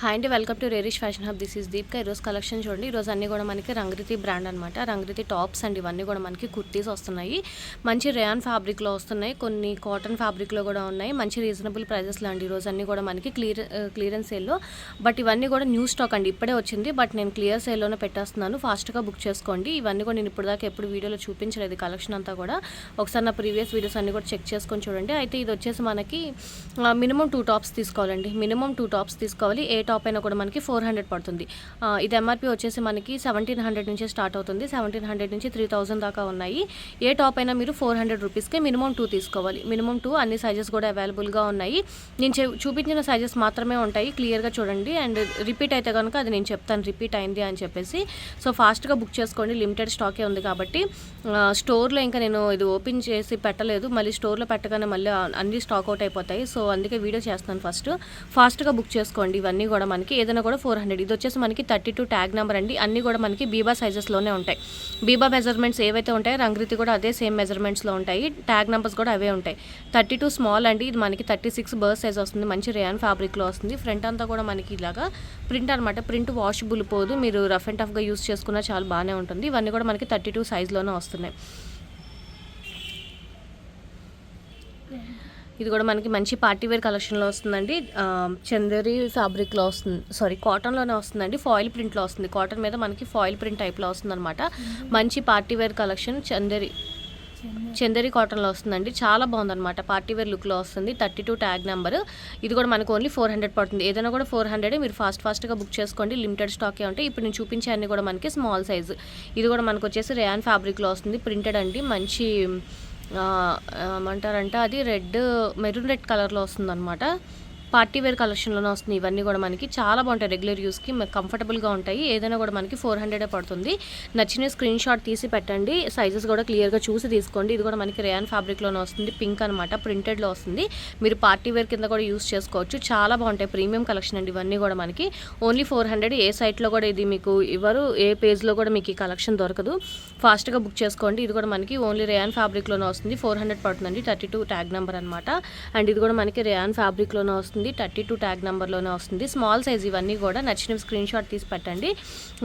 Hi అండి, welcome to రేరిష్ fashion hub. This is Deepika. ఈరోజు కలెక్షన్ చూడండి. ఈరోజు అన్నీ కూడా మనకి రంగరితి బ్రాండ్ అనమాట. రంగరితి టాప్స్ అండ్ ఇవన్నీ కూడా మనకి కుర్తీస్ వస్తున్నాయి. మంచి రేయాన్ ఫ్యాబ్రిక్లో వస్తున్నాయి, కొన్ని కాటన్ ఫ్యాబ్రిక్లో కూడా ఉన్నాయి. మంచి రీజనబుల్ ప్రైజెస్లో అండి ఈరోజు అన్నీ కూడా మనకి క్లియరెన్స్ సేల్లో. బట్ ఇవన్నీ కూడా న్యూ స్టాక్ అండి, ఇప్పుడే వచ్చింది. బట్ నేను క్లియర్ సేల్లోనే పెట్టేస్తున్నాను, ఫాస్ట్గా బుక్ చేసుకోండి. ఇవన్నీ కూడా నేను ఇప్పుడు దాకా ఎప్పుడు వీడియోలో చూపించలేదు కలెక్షన్ అంతా కూడా. ఒకసారి నా ప్రీవియస్ వీడియోస్ అన్నీ కూడా చెక్ చేసుకొని చూడండి. అయితే ఇది వచ్చేసి మనకి మినిమం 2 టాప్స్ తీసుకోవాలండి. మినిమం 2 టాప్స్ తీసుకోవాలి. ఏ టాప్ అయినా కూడా మనకి 400 పడుతుంది. ఇది ఎంఆర్పి వచ్చేసి మనకి 1700 నుంచి స్టార్ట్ అవుతుంది. 1700 నుంచి 3000 దాకా ఉన్నాయి. ఏ టాప్ అయినా మీరు 400 రూపీస్కే మినిమం 2 తీసుకోవాలి. మినిమం 2 అన్ని సైజెస్ కూడా అవైలబుల్గా ఉన్నాయి. నేను చూపించిన సైజెస్ మాత్రమే ఉంటాయి, క్లియర్గా చూడండి. అండ్ రిపీట్ అయితే కనుక అది నేను చెప్తాను రిపీట్ అయింది అని చెప్పేసి. సో ఫాస్ట్గా బుక్ చేసుకోండి, లిమిటెడ్ స్టాకే ఉంది కాబట్టి. స్టోర్లో ఇంకా నేను ఇది ఓపెన్ చేసి పెట్టలేదు, మళ్ళీ స్టోర్లో పెట్టగానే మళ్ళీ అన్ని స్టాక్ అవుట్ అయిపోతాయి. సో అందుకే వీడియో చేస్తాను ఫాస్ట్గా బుక్ చేసుకోండి. ఇవన్నీ కూడా మనకి ఏదైనా కూడా 400. ఇది వచ్చేసి మనకి 32 ట్యాగ్ నెంబర్ అండి. అన్నీ కూడా మనకి బీబా సైజెస్లోనే ఉంటాయి. బీబా మెజర్మెంట్స్ ఏవైతే ఉంటాయో రంగృతి కూడా అదే సేమ్ మెజర్మెంట్స్లో ఉంటాయి. ట్యాగ్ నెంబర్స్ కూడా అవే ఉంటాయి. 32 స్మాల్ అండి. ఇది మనకి 36 బర్త్ సైజ్ వస్తుంది. మంచి రేయాన్ ఫ్యాబ్రిక్లో వస్తుంది. ఫ్రంట్ అంతా కూడా మనకి ఇలాగా ప్రింట్ అనమాట. ప్రింట్ వాషబుల్ పోదు, మీరు రఫ్ అండ్ టఫ్గా యూస్ చేసుకున్నా చాలా బాగానే ఉంటుంది. ఇవన్నీ కూడా మనకి 32 సైజ్లోనే వస్తున్నాయి. ఇది కూడా మనకి మంచి పార్టీవేర్ కలెక్షన్లో వస్తుందండి. చందేరి ఫ్యాబ్రిక్లో వస్తుంది, కాటన్లోనే వస్తుందండి. ఫాయిల్ ప్రింట్లో వస్తుంది. కాటన్ మీద మనకి ఫాయిల్ ప్రింట్ టైప్లో వస్తుంది అనమాట. మంచి పార్టీవేర్ కలెక్షన్ చందేరి కాటన్లో వస్తుందండి. చాలా బాగుందన్నమాట, పార్టీవేర్ లుక్లో వస్తుంది. 32 ట్యాగ్ నెంబర్. ఇది కూడా మనకు ఓన్లీ 400 పడుతుంది. ఏదైనా కూడా 400. మీరు ఫాస్ట్గా బుక్ చేసుకోండి, లిమిటెడ్ స్టాకే ఉంటాయి. ఇప్పుడు నేను చూపించే అన్ని కూడా మనకి స్మాల్ సైజు. ఇది కూడా మనకు వచ్చేసి రేయాన్ ఫ్యాబ్రిక్లో వస్తుంది. ప్రింటెడ్ అండి. మంచి ఏమంటారంటే అది మెరూన్ రెడ్ కలర్లో వస్తుంది అనమాట. పార్టీవేర్ కలెక్షన్లోనే వస్తుంది. ఇవన్నీ కూడా మనకి చాలా బాగుంటాయి, రెగ్యులర్ యూస్కి కంఫర్టబుల్గా ఉంటాయి. ఏదైనా కూడా మనకి 400 పడుతుంది. నచ్చిన స్క్రీన్ షాట్ తీసి పెట్టండి, సైజెస్ కూడా క్లియర్గా చూసి తీసుకోండి. ఇది కూడా మనకి రేయాన్ ఫ్యాబ్రిక్లోనే వస్తుంది. పింక్ అనమాట, ప్రింటెడ్లో వస్తుంది. మీరు పార్టీవేర్ కింద కూడా యూస్ చేసుకోవచ్చు. చాలా బాగుంటాయి, ప్రీమియం కలెక్షన్ అండి. ఇవన్నీ కూడా మనకి ఓన్లీ 400. ఏ సైట్లో కూడా ఇది మీకు ఇవ్వరు, ఏ పేజ్లో కూడా మీకు ఈ కలెక్షన్ దొరకదు. ఫాస్ట్గా బుక్ చేసుకోండి. ఇది కూడా మనకి ఓన్లీ రేయాన్ ఫ్యాబ్రిక్లోనే వస్తుంది. 400 పడుతుందండి. 32 ట్యాగ్ నెంబర్ అనమాట. అండ్ ఇది కూడా మనకి రేయాన్ ఫ్యాబ్రిక్లోనే వస్తుంది. 32 ట్యాగ్ నెంబర్లోనే వస్తుంది. Small size. ఇవన్నీ కూడా నచ్చిన స్క్రీన్ షాట్ తీసి పెట్టండి.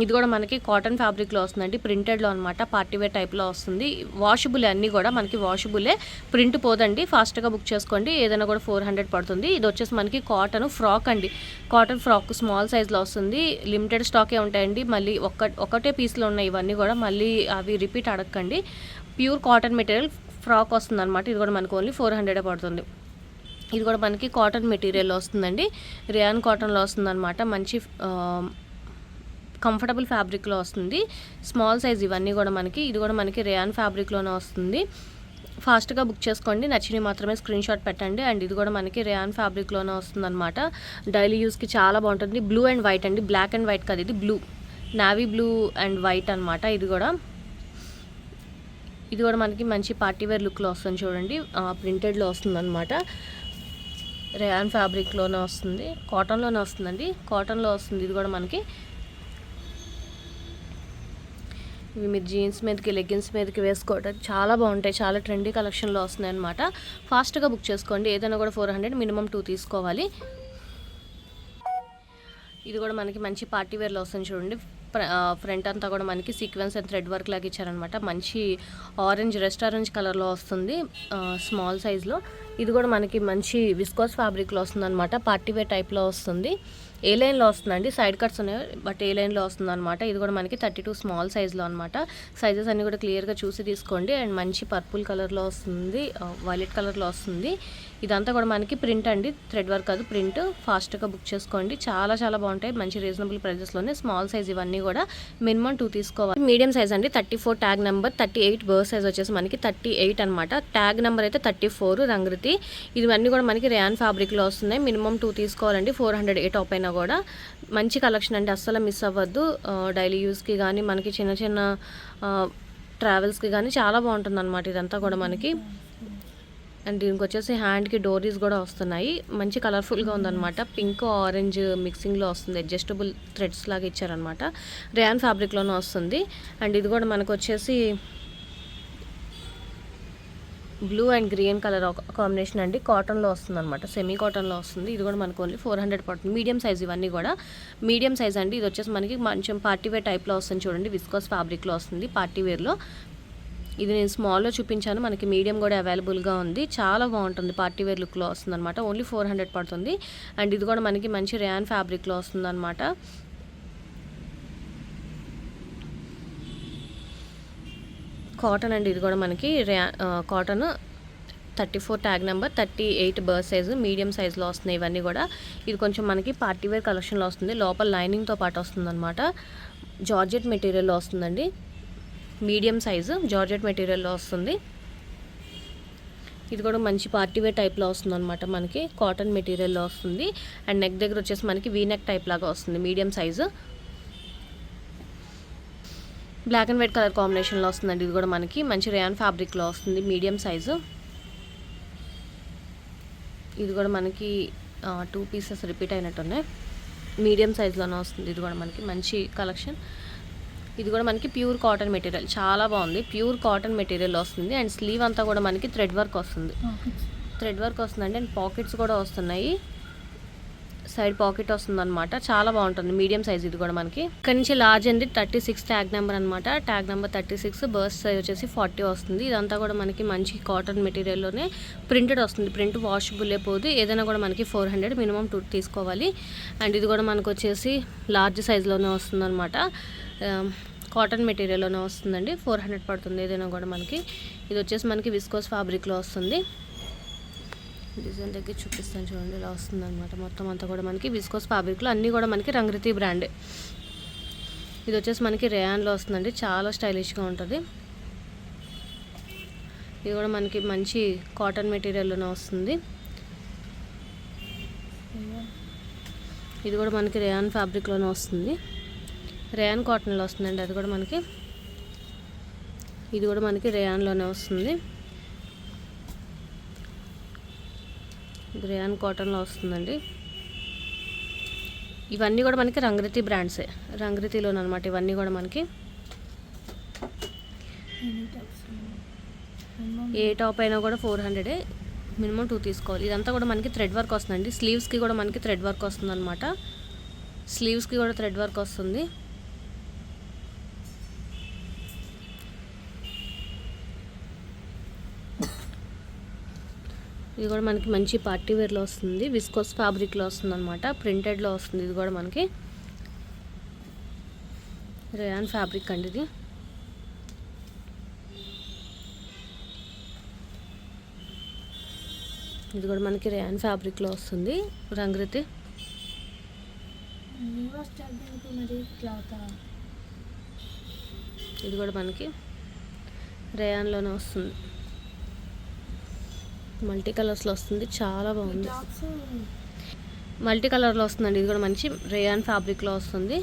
ఇది కూడా మనకి కాటన్ ఫ్యాబ్రిక్లో వస్తుందండి. ప్రింటెడ్లో అనమాట, పార్టీవేర్ టైప్లో వస్తుంది. వాషబుల్ అన్నీ కూడా మనకి వాషబులే, ప్రింట్ పోదండి. ఫాస్ట్గా బుక్ చేసుకోండి. ఏదైనా కూడా 400 పడుతుంది. ఇది వచ్చేసి మనకి కాటన్ ఫ్రాక్ అండి. కాటన్ ఫ్రాక్ స్మాల్ సైజ్లో వస్తుంది. లిమిటెడ్ స్టాకే ఉంటాయండి. మళ్ళీ ఒకటే పీస్లో ఉన్నాయి ఇవన్నీ కూడా, మళ్ళీ అవి రిపీట్ అడగండి. ప్యూర్ కాటన్ మెటీరియల్ ఫ్రాక్ వస్తుంది అనమాట. ఇది కూడా మనకు ఓన్లీ 400 పడుతుంది. ఇది కూడా మనకి కాటన్ మెటీరియల్లో వస్తుందండి. రేయాన్ కాటన్లో వస్తుంది అనమాట. మంచి కంఫర్టబుల్ ఫ్యాబ్రిక్లో వస్తుంది. స్మాల్ సైజ్ ఇవన్నీ కూడా మనకి. ఇది కూడా మనకి రేయాన్ ఫ్యాబ్రిక్లోనే వస్తుంది. ఫాస్ట్గా బుక్ చేసుకోండి, నచ్చినవి మాత్రమే స్క్రీన్ షాట్ పెట్టండి. అండ్ ఇది కూడా మనకి రేయాన్ ఫ్యాబ్రిక్లోనే వస్తుంది అనమాట. డైలీ యూస్కి చాలా బాగుంటుంది. బ్లూ అండ్ వైట్ అండి, బ్లాక్ అండ్ వైట్ కాదు, ఇది blue, navy blue and white అనమాట. ఇది కూడా మనకి మంచి పార్టీవేర్ లుక్లో వస్తుంది. చూడండి, ప్రింటెడ్లో వస్తుంది అనమాట. రేయాన్ ఫ్యాబ్రిక్లోనే వస్తుంది, కాటన్లోనే వస్తుందండి. కాటన్లో వస్తుంది. ఇది కూడా మనకి ఇవి మీరు జీన్స్ మీదకి, లెగ్గిన్స్ మీదకి వేసుకోవడం చాలా బాగుంటాయి. చాలా ట్రెండీ కలెక్షన్లో వస్తున్నాయి అనమాట. ఫాస్ట్గా బుక్ చేసుకోండి. ఏదైనా కూడా 400, మినిమం 2 తీసుకోవాలి. ఇది కూడా మనకి మంచి పార్టీవేర్లో వస్తుంది. చూడండి, ఫ్రంట్ అంతా కూడా మనకి సీక్వెన్స్ అండ్ థ్రెడ్ వర్క్ లాగా ఇచ్చారనమాట. మంచి రెస్ట్ ఆరెంజ్ కలర్లో వస్తుంది, స్మాల్ సైజ్లో. ఇది కూడా మనకి మంచి విస్కోస్ ఫ్యాబ్రిక్లో వస్తుంది అనమాట. పార్టీవేర్ టైప్లో వస్తుంది. ఏ లైన్లో వస్తుందండి, సైడ్ కట్స్ ఉన్నాయి బట్ ఏ లైన్లో వస్తుంది అనమాట. ఇది కూడా మనకి 32 స్మాల్ సైజ్లో అనమాట. సైజెస్ అన్నీ కూడా క్లియర్గా చూసి తీసుకోండి. అండ్ మంచి పర్పుల్ కలర్లో వస్తుంది, వైలెట్ కలర్లో వస్తుంది. ఇదంతా కూడా మనకి ప్రింట్ అండి, థ్రెడ్ వర్క్ కాదు, ప్రింట్. ఫాస్ట్గా బుక్ చేసుకోండి. చాలా చాలా బాగుంటాయి, మంచి రీజనబుల్ ప్రైజెస్లోనే. స్మాల్ సైజ్ ఇవన్నీ కూడా మినిమం 2 తీసుకోవాలి. మీడియం సైజ్ అండి, 34 ట్యాగ్ నెంబర్. 38 బర్త్ సైజ్ వచ్చేసి మనకి 38 అనమాట. ట్యాగ్ నెంబర్ అయితే 34 రంగృతి. ఇవన్నీ కూడా మనకి రేయాన్ ఫ్యాబ్రిక్లో వస్తున్నాయి. మినిమం 2 తీసుకోవాలండి. 400 ఏ టాప్ అయినా కూడా. మంచి కలెక్షన్ అండి, అస్సలు మిస్ అవ్వద్దు. డైలీ యూస్కి కానీ, మనకి చిన్న ట్రావెల్స్కి కానీ చాలా బాగుంటుంది అనమాట. ఇదంతా కూడా మనకి. అండ్ దీనికి వచ్చేసి హ్యాండ్కి డోరీస్ కూడా వస్తున్నాయి. మంచి కలర్ఫుల్గా ఉందన్నమాట. పింక్ ఆరెంజ్ మిక్సింగ్లో వస్తుంది. అడ్జస్టబుల్ థ్రెడ్స్ లాగా ఇచ్చారనమాట. రేయాన్ ఫ్యాబ్రిక్లోనే వస్తుంది. అండ్ ఇది కూడా మనకు వచ్చేసి blue and green colour combination అండి. కాటన్లో వస్తుంది అనమాట, సెమీ కాటన్లో వస్తుంది. ఇది కూడా మనకు ఓన్లీ 400 పడుతుంది. మీడియం సైజ్, ఇవన్నీ కూడా మీడియం సైజ్ అండి. ఇది వచ్చేసి మనకి కొంచెం పార్టీ వేర్ టైప్లో వస్తుంది చూడండి, విస్కోస్ ఫ్యాబ్రిక్లో వస్తుంది పార్టీ వేర్లో. ఇది నేను స్మాల్లో చూపించాను, మనకి మీడియం కూడా అవైలబుల్గా ఉంది. చాలా బాగుంటుంది, పార్టీ వేర్ లుక్లో వస్తుంది అనమాట. ఓన్లీ 400 పడుతుంది. అండ్ ఇది కూడా మనకి మంచి రేయాన్ ఫ్యాబ్రిక్లో వస్తుంది అనమాట. కాటన్ అండి, ఇది కూడా మనకి cotton 34 tag number, 38 birth size, medium సైజులో వస్తున్నాయి ఇవన్నీ కూడా. ఇది కొంచెం మనకి పార్టీ వేర్ కలెక్షన్లో వస్తుంది. లోపల లైనింగ్తో పాటు వస్తుంది అనమాట. జార్జెట్ మెటీరియల్లో వస్తుందండి, మీడియం సైజు జార్జెట్ మెటీరియల్లో వస్తుంది. ఇది కూడా మంచి పార్టీ వేర్ టైప్లో వస్తుంది అనమాట, మనకి కాటన్ మెటీరియల్లో వస్తుంది. అండ్ నెక్ దగ్గర వచ్చేసి మనకి వీ నెక్ టైప్ లాగా వస్తుంది, medium size. Black and white colour కాంబినేషన్లో వస్తుందండి. ఇది కూడా మనకి మంచి రేయాన్ ఫ్యాబ్రిక్లో వస్తుంది, మీడియం సైజు. ఇది కూడా మనకి 2 పీసెస్ రిపీట్ అయినట్టున్నాయి, మీడియం సైజులోనే వస్తుంది. ఇది కూడా మనకి మంచి కలెక్షన్. ఇది కూడా మనకి ప్యూర్ కాటన్ మెటీరియల్, చాలా బాగుంది. ప్యూర్ కాటన్ మెటీరియల్ వస్తుంది. అండ్ స్లీవ్ అంతా కూడా మనకి థ్రెడ్ వర్క్ వస్తుంది, థ్రెడ్ వర్క్ వస్తుందండి. అండ్ పాకెట్స్ కూడా వస్తున్నాయి, సైడ్ పాకెట్ వస్తుంది అనమాట. చాలా బాగుంటుంది, మీడియం సైజ్. ఇది కూడా మనకి ఇక్కడ నుంచి లార్జ్ అండి, 36 ట్యాగ్ నెంబర్ అనమాట. ట్యాగ్ నెంబర్ 36, బర్త్ సైజ్ వచ్చేసి 40 వస్తుంది. ఇదంతా కూడా మనకి మంచి కాటన్ మెటీరియల్లోనే ప్రింటెడ్ వస్తుంది. ప్రింట్ వాషబుల్ అయిపోదు, ఏదైనా కూడా మనకి 400 మినిమం 2 తీసుకోవాలి. అండ్ ఇది కూడా మనకు వచ్చేసి లార్జ్ సైజ్లోనే వస్తుంది అనమాట. కాటన్ మెటీరియల్లోనే వస్తుందండి, 400 పడుతుంది ఏదైనా కూడా మనకి. ఇది వచ్చేసి మనకి విస్కోస్ ఫ్యాబ్రిక్లో వస్తుంది. డిజైన్ దగ్గర చూపిస్తాను చూడండి, ఇలా వస్తుంది అనమాట. మొత్తం అంతా కూడా మనకి విస్కోస్ ఫ్యాబ్రిక్లో, అన్నీ కూడా మనకి రంగృతి బ్రాండే. ఇది వచ్చేసి మనకి రేయాన్లో వస్తుందండి, చాలా స్టైలిష్గా ఉంటుంది. ఇది కూడా మనకి మంచి కాటన్ మెటీరియల్లోనే వస్తుంది. ఇది కూడా మనకి రేయాన్ ఫ్యాబ్రిక్లోనే వస్తుంది, రేయాన్ కాటన్లో వస్తుందండి. అది కూడా మనకి, ఇది కూడా మనకి రేయాన్లోనే వస్తుంది, రేయాన్ కాటన్లో వస్తుందండి. ఇవన్నీ కూడా మనకి రంగృతి బ్రాండ్సే, రంగృతిలోనే అనమాట ఇవన్నీ కూడా మనకి. ఏ టాప్ అయినా కూడా 400, మినిమం 2 తీసుకోవాలి. ఇదంతా కూడా మనకి థ్రెడ్ వర్క్ వస్తుందండి. స్లీవ్స్కి కూడా మనకి థ్రెడ్ వర్క్ వస్తుంది అనమాట, స్లీవ్స్కి కూడా థ్రెడ్ వర్క్ వస్తుంది. ఇది కూడా మనకి మంచి పార్టీ వేర్లో వస్తుంది, విస్కోస్ ఫ్యాబ్రిక్లో వస్తుంది అనమాట, ప్రింటెడ్లో వస్తుంది. ఇది కూడా మనకి రేయాన్ ఫ్యాబ్రిక్ అండి. ఇది కూడా మనకి రేయాన్ ఫ్యాబ్రిక్లో వస్తుంది, రంగృతి. ఇది కూడా మనకి రేయాన్లోనే వస్తుంది, మల్టీ కలర్స్లో వస్తుంది, చాలా బాగుంది. మల్టీ కలర్లో వస్తుందండి. ఇది కూడా మంచి రేయాన్ ఫ్యాబ్రిక్లో వస్తుంది.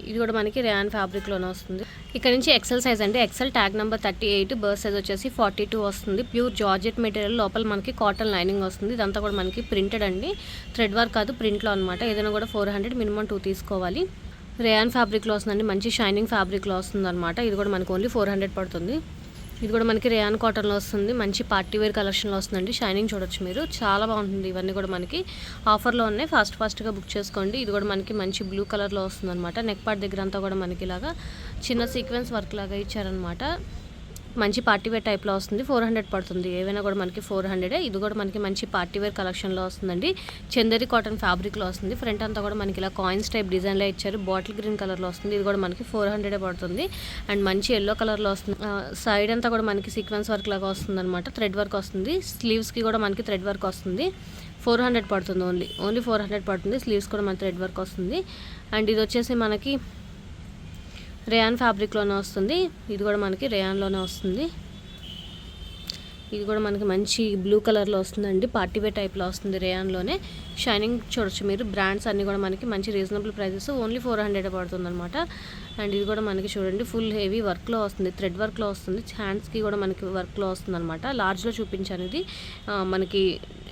ఇది కూడా మనకి రేయాన్ ఫ్యాబ్రిక్లోనే వస్తుంది. ఇక్కడ నుంచి ఎక్సెల్ సైజ్ అండి, ఎక్సెల్ ట్యాగ్ నెంబర్ 38, బర్త్ సైజ్ వచ్చేసి 42 వస్తుంది. ప్యూర్ జార్జెట్ మెటీరియల్, లోపల మనకి కాటన్ లైనింగ్ వస్తుంది. ఇదంతా కూడా మనకి ప్రింటెడ్ అండి, థ్రెడ్ వర్క్ కాదు, ప్రింట్లో అనమాట. ఏదైనా కూడా 400, మినిమం 2 తీసుకోవాలి. రేయాన్ ఫ్యాబ్రిక్లో వస్తుందండి, మంచి షైనింగ్ ఫ్యాబ్రిక్లో వస్తుంది అనమాట. ఇది కూడా మనకి ఓన్లీ 400 పడుతుంది. ఇది కూడా మనకి రేయాన్ కాటన్లో వస్తుంది, మంచి పార్టీ వేర్ కలెక్షన్లో వస్తుందండి. షైనింగ్ చూడొచ్చు మీరు, చాలా బాగుంటుంది. ఇవన్నీ కూడా మనకి ఆఫర్లో ఉన్నాయి, ఫాస్ట్గా బుక్ చేసుకోండి. ఇది కూడా మనకి మంచి బ్లూ కలర్లో వస్తుంది అనమాట. నెక్ పార్ట్ దగ్గర అంతా కూడా మనకి ఇలాగా చిన్న సీక్వెన్స్ వర్క్ లాగా ఇచ్చారనమాట. మంచి పార్టీవేర్ టైప్లో వస్తుంది, 400 పడుతుంది. ఏవైనా కూడా మనకి 400. ఇది కూడా మనకి మంచి పార్టీవేర్ కలెక్షన్లో వస్తుందండి. చందేరి కాటన్ ఫ్యాబ్రిక్లో వస్తుంది. ఫ్రంట్ అంతా కూడా మనకి ఇలా కాయిన్స్ టైప్ డిజైన్లో ఇచ్చారు, బాటిల్ గ్రీన్ కలర్లో వస్తుంది. ఇది కూడా మనకి 400 పడుతుంది. అండ్ మంచి ఎల్లో కలర్లో వస్తుంది. సైడ్ అంతా కూడా మనకి సీక్వెన్స్ వర్క్ లాగా వస్తుంది అనమాట, థ్రెడ్ వర్క్ వస్తుంది. స్లీవ్స్కి కూడా మనకి థ్రెడ్ వర్క్ వస్తుంది. 400 పడుతుంది, ఓన్లీ 400 పడుతుంది. స్లీవ్స్ కూడా మన థ్రెడ్ వర్క్ వస్తుంది. అండ్ ఇది వచ్చేసి మనకి రేయాన్ ఫ్యాబ్రిక్లోనే వస్తుంది. ఇది కూడా మనకి రేయాన్లోనే వస్తుంది. ఇది కూడా మనకి మంచి బ్లూ కలర్లో వస్తుందండి, పార్టీవేర్ టైప్లో వస్తుంది. రేయాన్లోనే షైనింగ్ చూడొచ్చు మీరు. బ్రాండ్స్ అన్నీ కూడా మనకి మంచి రీజనబుల్ ప్రైజెస్, ఓన్లీ 400 పడుతుంది అనమాట. అండ్ ఇది కూడా మనకి చూడండి ఫుల్ హెవీ వర్క్లో వస్తుంది, థ్రెడ్ వర్క్లో వస్తుంది. హ్యాండ్స్కి కూడా మనకి వర్క్లో వస్తుంది అనమాట. లార్జ్లో చూపించాను, ఇది మనకి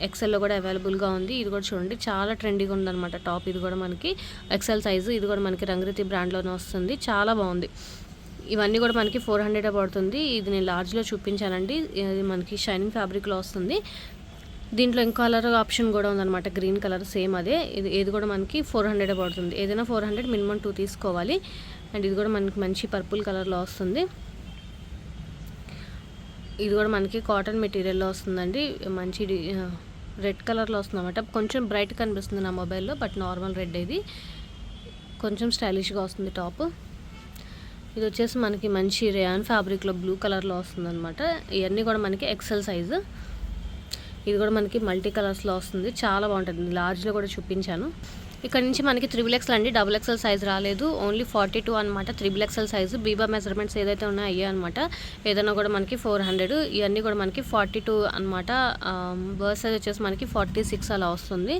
ఎక్సెల్లో కూడా అవైలబుల్గా ఉంది. ఇది కూడా చూడండి చాలా ట్రెండీగా ఉందన్నమాట టాప్. ఇది కూడా మనకి ఎక్సెల్ సైజు. ఇది కూడా మనకి రంగృతి బ్రాండ్లోనే వస్తుంది, చాలా బాగుంది. ఇవన్నీ కూడా మనకి 400 పడుతుంది. ఇది నేను లార్జ్లో చూపించానండి. ఇది మనకి షైనింగ్ ఫ్యాబ్రిక్లో వస్తుంది. దీంట్లో ఇంకో కలర్ ఆప్షన్ కూడా ఉందన్నమాట, గ్రీన్ కలర్ సేమ్ అదే. ఏది కూడా మనకి 400 పడుతుంది. ఏదైనా 400, మినిమం 2 తీసుకోవాలి. అండ్ ఇది కూడా మనకి మంచి పర్పుల్ కలర్లో వస్తుంది. ఇది కూడా మనకి కాటన్ మెటీరియల్లో వస్తుందండి. మంచి రెడ్ కలర్లో వస్తుంది అన్నమాట. కొంచెం బ్రైట్ కనిపిస్తుంది నా మొబైల్లో, బట్ నార్మల్ రెడ్. ఇది కొంచెం స్టైలిష్గా వస్తుంది టాప్. ఇది వచ్చేసి మనకి మంచి రేయాన్ ఫ్యాబ్రిక్లో బ్లూ కలర్లో వస్తుంది అనమాట. ఇవన్నీ కూడా మనకి ఎక్సెల్ సైజు. ఇది కూడా మనకి మల్టీ కలర్స్లో వస్తుంది, చాలా బాగుంటుంది. లార్జ్లో కూడా చూపించాను. ఇక్కడ నుంచి మనకి XXL అండి, XXL సైజ్ రాలేదు. ఓన్లీ 42 అనమాట XXL సైజు. బీబా మెజర్మెంట్స్ ఏదైతే ఉన్నాయో అయ్యే అనమాట. ఏదైనా కూడా మనకి 400. ఇవన్నీ కూడా మనకి 42 అనమాట. బర్త్ సైజ్ వచ్చేసి మనకి 46 అలా వస్తుంది.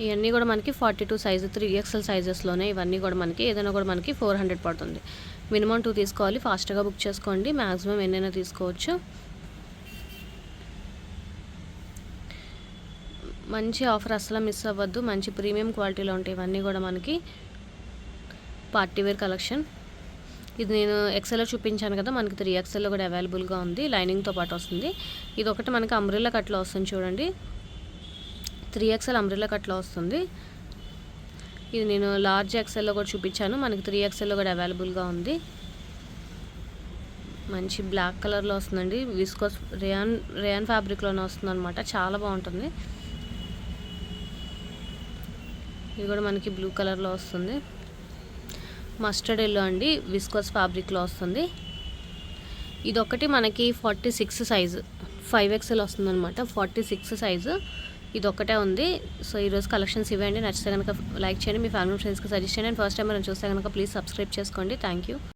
ఇవన్నీ కూడా మనకి 42 సైజు, 3XL సైజెస్లోనే. ఇవన్నీ కూడా మనకి ఏదైనా కూడా మనకి 400 పడుతుంది. మినిమం 2 తీసుకోవాలి. ఫాస్ట్గా బుక్ చేసుకోండి. మ్యాక్సిమం ఎన్నైనా తీసుకోవచ్చు. మంచి ఆఫర్, అసలు మిస్ అవ్వద్దు. మంచి ప్రీమియం క్వాలిటీలో ఉంటాయి ఇవన్నీ కూడా మనకి. Party wear collection. ఇది నేను ఎక్సెల్లో చూపించాను కదా, మనకి 3XLలో కూడా అవైలబుల్గా ఉంది. లైనింగ్తో పాటు వస్తుంది. ఇది ఒకటి మనకి అంబ్రెల్లా కట్లో వస్తుంది చూడండి. 3XL అంబ్రెల్లా కట్లో వస్తుంది. ఇది నేను లార్జ్ XLలో కూడా చూపించాను. మనకి 3XLలో కూడా అవైలబుల్గా ఉంది. మంచి బ్లాక్ కలర్లో వస్తుందండి. విస్కోస్ రేయాన్ ఫ్యాబ్రిక్లోనే వస్తుంది అనమాట. చాలా బాగుంటుంది. ఇది కూడా మనకి బ్లూ కలర్లో వస్తుంది. మస్టర్డ్ ఎల్లో అండి, విస్కోస్ ఫ్యాబ్రిక్లో వస్తుంది. ఇదొకటి మనకి 46 సైజు, 5XL వస్తుంది అనమాట. 46 సైజు ఇదొక్కటే ఉంది. సో ఈరోజు కలెక్షన్స్ ఇవ్వండి. నచ్చితే కనుక లైక్ చేయండి, మీ ఫ్యామిలీ ఫ్రెండ్స్కి సజెస్ట్ చేయండి. అండ్ ఫస్ట్ టైం మనం చూస్తే కనుక ప్లీజ్ సబ్స్క్రైబ్ చేసుకోండి. Thank you.